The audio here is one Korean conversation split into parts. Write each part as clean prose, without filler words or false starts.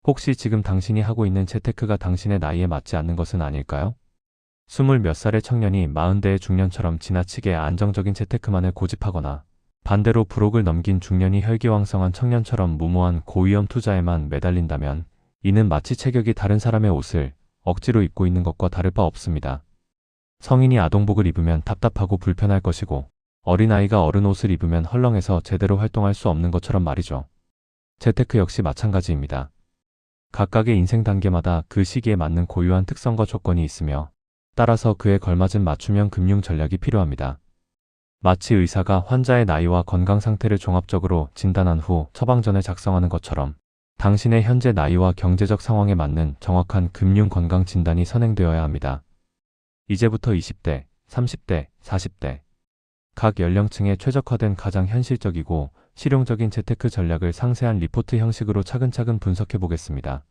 혹시 지금 당신이 하고 있는 재테크가 당신의 나이에 맞지 않는 것은 아닐까요? 20몇 살의 청년이 40대의 중년처럼 지나치게 안정적인 재테크만을 고집하거나 반대로 불혹을 넘긴 중년이 혈기왕성한 청년처럼 무모한 고위험 투자에만 매달린다면 이는 마치 체격이 다른 사람의 옷을 억지로 입고 있는 것과 다를 바 없습니다. 성인이 아동복을 입으면 답답하고 불편할 것이고 어린아이가 어른 옷을 입으면 헐렁해서 제대로 활동할 수 없는 것처럼 말이죠. 재테크 역시 마찬가지입니다. 각각의 인생 단계마다 그 시기에 맞는 고유한 특성과 조건이 있으며 따라서 그에 걸맞은 맞춤형 금융 전략이 필요합니다. 마치 의사가 환자의 나이와 건강 상태를 종합적으로 진단한 후 처방전을 작성하는 것처럼 당신의 현재 나이와 경제적 상황에 맞는 정확한 금융 건강 진단이 선행되어야 합니다. 이제부터 20대, 30대, 40대 각 연령층에 최적화된 가장 현실적이고 실용적인 재테크 전략을 상세한 리포트 형식으로 차근차근 분석해 보겠습니다.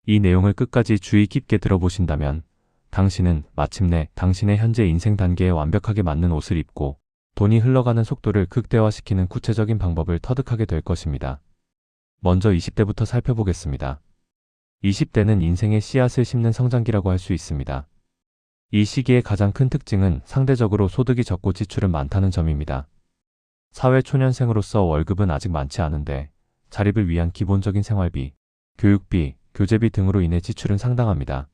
이 내용을 끝까지 주의 깊게 들어보신다면 당신은 마침내 당신의 현재 인생 단계에 완벽하게 맞는 옷을 입고 돈이 흘러가는 속도를 극대화시키는 구체적인 방법을 터득하게 될 것입니다. 먼저 20대부터 살펴보겠습니다. 20대는 인생의 씨앗을 심는 성장기라고 할 수 있습니다. 이 시기의 가장 큰 특징은 상대적으로 소득이 적고 지출은 많다는 점입니다. 사회 초년생으로서 월급은 아직 많지 않은데 자립을 위한 기본적인 생활비, 교육비, 교재비 등으로 인해 지출은 상당합니다.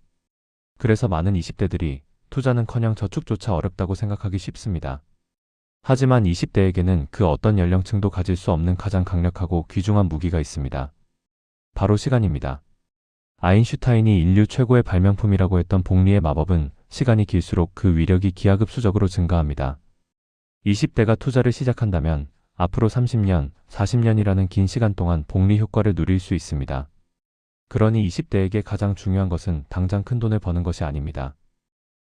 그래서 많은 20대들이 투자는커녕 저축조차 어렵다고 생각하기 쉽습니다. 하지만 20대에게는 그 어떤 연령층도 가질 수 없는 가장 강력하고 귀중한 무기가 있습니다. 바로 시간입니다. 아인슈타인이 인류 최고의 발명품이라고 했던 복리의 마법은 시간이 길수록 그 위력이 기하급수적으로 증가합니다. 20대가 투자를 시작한다면 앞으로 30년, 40년이라는 긴 시간 동안 복리 효과를 누릴 수 있습니다. 그러니 20대에게 가장 중요한 것은 당장 큰 돈을 버는 것이 아닙니다.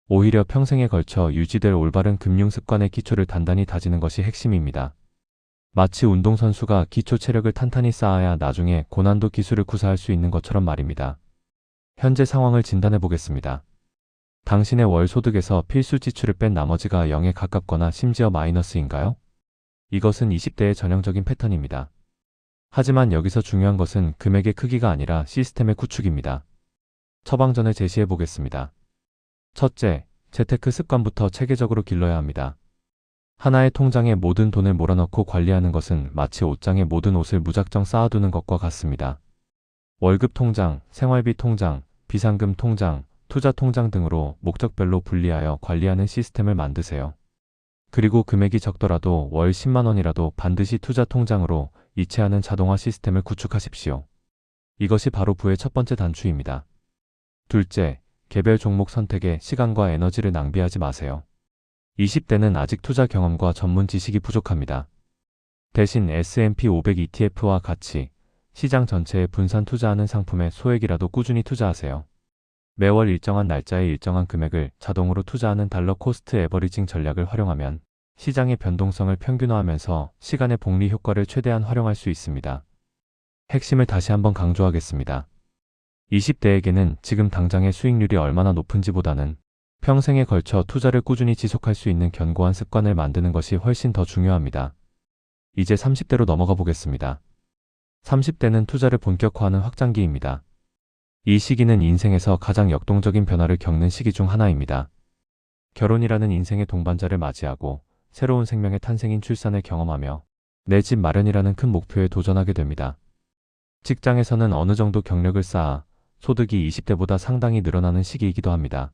오히려 평생에 걸쳐 유지될 올바른 금융 습관의 기초를 단단히 다지는 것이 핵심입니다. 마치 운동선수가 기초 체력을 탄탄히 쌓아야 나중에 고난도 기술을 구사할 수 있는 것처럼 말입니다. 현재 상황을 진단해 보겠습니다. 당신의 월 소득에서 필수 지출을 뺀 나머지가 0에 가깝거나 심지어 마이너스인가요? 이것은 20대의 전형적인 패턴입니다. 하지만 여기서 중요한 것은 금액의 크기가 아니라 시스템의 구축입니다. 처방전을 제시해 보겠습니다. 첫째, 재테크 습관부터 체계적으로 길러야 합니다. 하나의 통장에 모든 돈을 몰아넣고 관리하는 것은 마치 옷장에 모든 옷을 무작정 쌓아두는 것과 같습니다. 월급 통장, 생활비 통장, 비상금 통장, 투자 통장 등으로 목적별로 분리하여 관리하는 시스템을 만드세요. 그리고 금액이 적더라도 월 10만 원이라도 반드시 투자 통장으로 이체하는 자동화 시스템을 구축하십시오. 이것이 바로 부의 첫 번째 단추입니다. 둘째, 개별 종목 선택에 시간과 에너지를 낭비하지 마세요. 20대는 아직 투자 경험과 전문 지식이 부족합니다. 대신 S&P 500 ETF와 같이 시장 전체에 분산 투자하는 상품에 소액이라도 꾸준히 투자하세요. 매월 일정한 날짜에 일정한 금액을 자동으로 투자하는 달러 코스트 에버리징 전략을 활용하면 시장의 변동성을 평균화하면서 시간의 복리 효과를 최대한 활용할 수 있습니다. 핵심을 다시 한번 강조하겠습니다. 20대에게는 지금 당장의 수익률이 얼마나 높은지보다는 평생에 걸쳐 투자를 꾸준히 지속할 수 있는 견고한 습관을 만드는 것이 훨씬 더 중요합니다. 이제 30대로 넘어가 보겠습니다. 30대는 투자를 본격화하는 확장기입니다. 이 시기는 인생에서 가장 역동적인 변화를 겪는 시기 중 하나입니다. 결혼이라는 인생의 동반자를 맞이하고 새로운 생명의 탄생인 출산을 경험하며 내 집 마련이라는 큰 목표에 도전하게 됩니다. 직장에서는 어느 정도 경력을 쌓아 소득이 20대보다 상당히 늘어나는 시기이기도 합니다.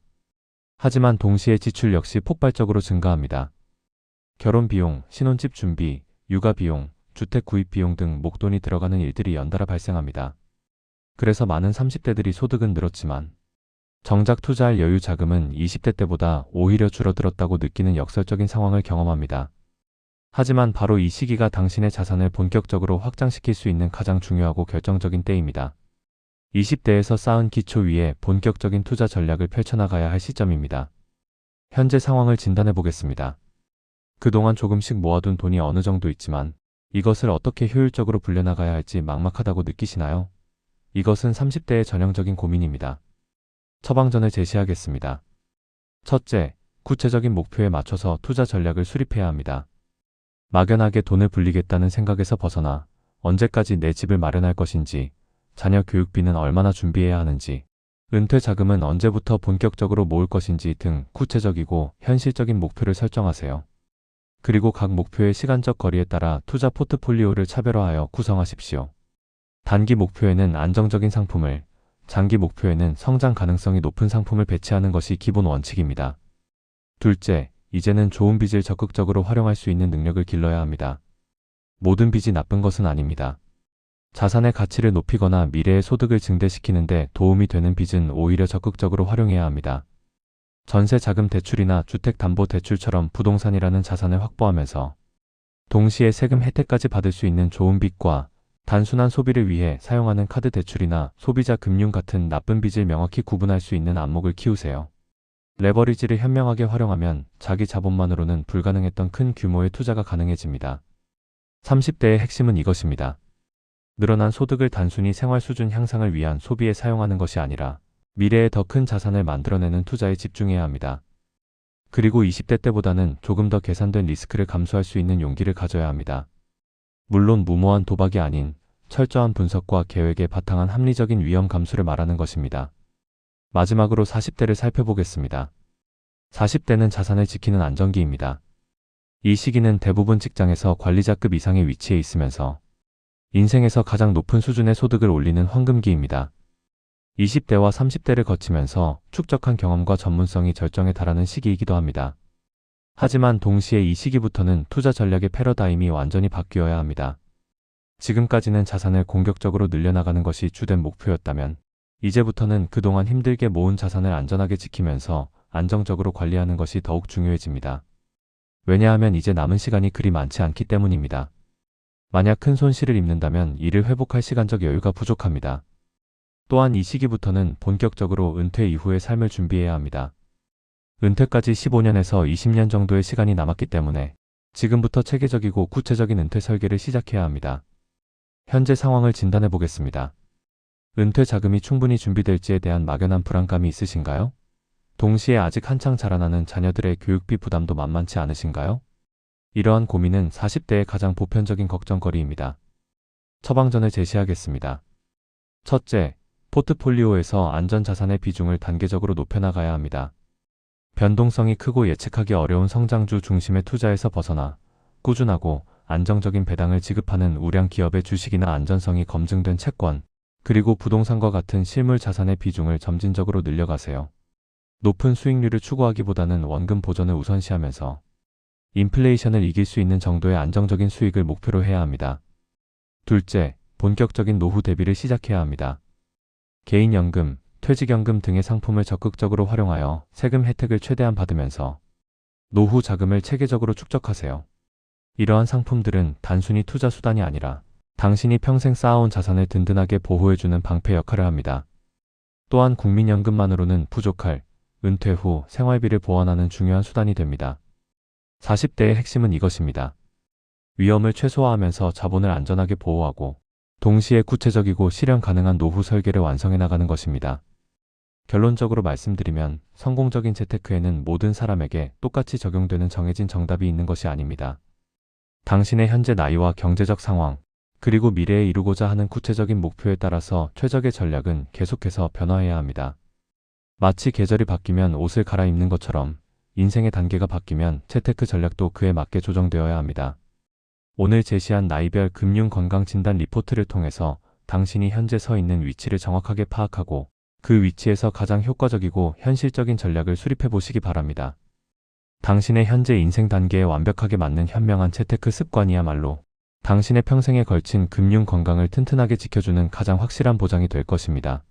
하지만 동시에 지출 역시 폭발적으로 증가합니다. 결혼 비용, 신혼집 준비, 육아 비용, 주택 구입 비용 등 목돈이 들어가는 일들이 연달아 발생합니다. 그래서 많은 30대들이 소득은 늘었지만 정작 투자할 여유 자금은 20대 때보다 오히려 줄어들었다고 느끼는 역설적인 상황을 경험합니다. 하지만 바로 이 시기가 당신의 자산을 본격적으로 확장시킬 수 있는 가장 중요하고 결정적인 때입니다. 20대에서 쌓은 기초 위에 본격적인 투자 전략을 펼쳐나가야 할 시점입니다. 현재 상황을 진단해 보겠습니다. 그동안 조금씩 모아둔 돈이 어느 정도 있지만 이것을 어떻게 효율적으로 불려나가야 할지 막막하다고 느끼시나요? 이것은 30대의 전형적인 고민입니다. 처방전을 제시하겠습니다. 첫째, 구체적인 목표에 맞춰서 투자 전략을 수립해야 합니다. 막연하게 돈을 불리겠다는 생각에서 벗어나 언제까지 내 집을 마련할 것인지, 자녀 교육비는 얼마나 준비해야 하는지, 은퇴 자금은 언제부터 본격적으로 모을 것인지 등 구체적이고 현실적인 목표를 설정하세요. 그리고 각 목표의 시간적 거리에 따라 투자 포트폴리오를 차별화하여 구성하십시오. 단기 목표에는 안정적인 상품을, 장기 목표에는 성장 가능성이 높은 상품을 배치하는 것이 기본 원칙입니다. 둘째, 이제는 좋은 빚을 적극적으로 활용할 수 있는 능력을 길러야 합니다. 모든 빚이 나쁜 것은 아닙니다. 자산의 가치를 높이거나 미래의 소득을 증대시키는 데 도움이 되는 빚은 오히려 적극적으로 활용해야 합니다. 전세 자금 대출이나 주택담보대출처럼 부동산이라는 자산을 확보하면서 동시에 세금 혜택까지 받을 수 있는 좋은 빚과 단순한 소비를 위해 사용하는 카드 대출이나 소비자 금융 같은 나쁜 빚을 명확히 구분할 수 있는 안목을 키우세요. 레버리지를 현명하게 활용하면 자기 자본만으로는 불가능했던 큰 규모의 투자가 가능해집니다. 30대의 핵심은 이것입니다. 늘어난 소득을 단순히 생활 수준 향상을 위한 소비에 사용하는 것이 아니라 미래에 더 큰 자산을 만들어내는 투자에 집중해야 합니다. 그리고 20대 때보다는 조금 더 계산된 리스크를 감수할 수 있는 용기를 가져야 합니다. 물론 무모한 도박이 아닌 철저한 분석과 계획에 바탕한 합리적인 위험 감수를 말하는 것입니다. 마지막으로 40대를 살펴보겠습니다. 40대는 자산을 지키는 안정기입니다. 이 시기는 대부분 직장에서 관리자급 이상의 위치에 있으면서 인생에서 가장 높은 수준의 소득을 올리는 황금기입니다. 20대와 30대를 거치면서 축적한 경험과 전문성이 절정에 달하는 시기이기도 합니다. 하지만 동시에 이 시기부터는 투자 전략의 패러다임이 완전히 바뀌어야 합니다. 지금까지는 자산을 공격적으로 늘려나가는 것이 주된 목표였다면 이제부터는 그동안 힘들게 모은 자산을 안전하게 지키면서 안정적으로 관리하는 것이 더욱 중요해집니다. 왜냐하면 이제 남은 시간이 그리 많지 않기 때문입니다. 만약 큰 손실을 입는다면 이를 회복할 시간적 여유가 부족합니다. 또한 이 시기부터는 본격적으로 은퇴 이후의 삶을 준비해야 합니다. 은퇴까지 15년에서 20년 정도의 시간이 남았기 때문에 지금부터 체계적이고 구체적인 은퇴 설계를 시작해야 합니다. 현재 상황을 진단해 보겠습니다. 은퇴 자금이 충분히 준비될지에 대한 막연한 불안감이 있으신가요? 동시에 아직 한창 자라나는 자녀들의 교육비 부담도 만만치 않으신가요? 이러한 고민은 40대의 가장 보편적인 걱정거리입니다. 처방전을 제시하겠습니다. 첫째, 포트폴리오에서 안전자산의 비중을 단계적으로 높여나가야 합니다. 변동성이 크고 예측하기 어려운 성장주 중심의 투자에서 벗어나 꾸준하고 안정적인 배당을 지급하는 우량 기업의 주식이나 안전성이 검증된 채권, 그리고 부동산과 같은 실물 자산의 비중을 점진적으로 늘려가세요. 높은 수익률을 추구하기보다는 원금 보전을 우선시하면서 인플레이션을 이길 수 있는 정도의 안정적인 수익을 목표로 해야 합니다. 둘째, 본격적인 노후 대비를 시작해야 합니다. 개인연금, 퇴직연금 등의 상품을 적극적으로 활용하여 세금 혜택을 최대한 받으면서 노후 자금을 체계적으로 축적하세요. 이러한 상품들은 단순히 투자 수단이 아니라 당신이 평생 쌓아온 자산을 든든하게 보호해주는 방패 역할을 합니다. 또한 국민연금만으로는 부족할 은퇴 후 생활비를 보완하는 중요한 수단이 됩니다. 40대의 핵심은 이것입니다. 위험을 최소화하면서 자본을 안전하게 보호하고 동시에 구체적이고 실현 가능한 노후 설계를 완성해 나가는 것입니다. 결론적으로 말씀드리면 성공적인 재테크에는 모든 사람에게 똑같이 적용되는 정해진 정답이 있는 것이 아닙니다. 당신의 현재 나이와 경제적 상황, 그리고 미래에 이루고자 하는 구체적인 목표에 따라서 최적의 전략은 계속해서 변화해야 합니다. 마치 계절이 바뀌면 옷을 갈아입는 것처럼 인생의 단계가 바뀌면 재테크 전략도 그에 맞게 조정되어야 합니다. 오늘 제시한 나이별 금융건강진단 리포트를 통해서 당신이 현재 서 있는 위치를 정확하게 파악하고 그 위치에서 가장 효과적이고 현실적인 전략을 수립해 보시기 바랍니다. 당신의 현재 인생 단계에 완벽하게 맞는 현명한 재테크 습관이야말로 당신의 평생에 걸친 금융 건강을 튼튼하게 지켜주는 가장 확실한 보장이 될 것입니다.